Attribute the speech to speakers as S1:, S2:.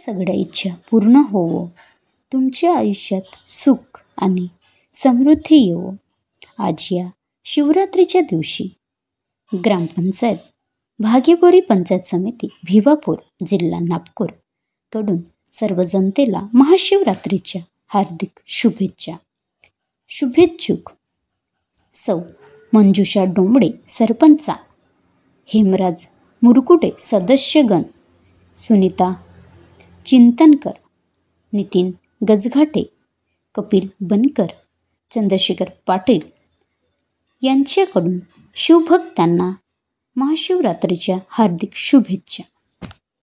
S1: सगळ्या इच्छा पूर्ण होवो, तुमच्या आयुष्यात सुख आणि समृद्धी येवो. आज या शिवरात्रीच्या दिवशी ग्रामपंचायत भागेबोरी पंचायत समिती भिवापूर जिल्हा नागपूर कडून सर्व जनतेला महाशिवरात्रीच्या हार्दिक शुभेच्छा. शुभेच्छुक सौ मंजुषा डोंबडे सरपंचा, हेमराज मुरकुटे सदस्यगण, सुनीता चिंतनकर, नितीन गजघाटे, कपिल बनकर, चंद्रशेखर पाटील यांच्याकडून शिवभक्तांना महाशिवरात्रीच्या हार्दिक शुभेच्छा.